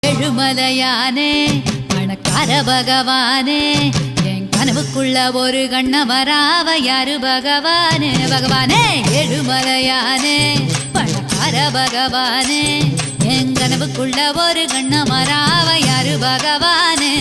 ஏழுமலையானே பணக்கார பகவானே என் கனவுக்குள்ள ஒரு கண்ணமராவ யாரு பகவானே பகவானே ஏழுமலையானே பணக்கார பகவானே என் கனவுக்குள்ள ஒரு கண்ணமராவ யாரு பகவானே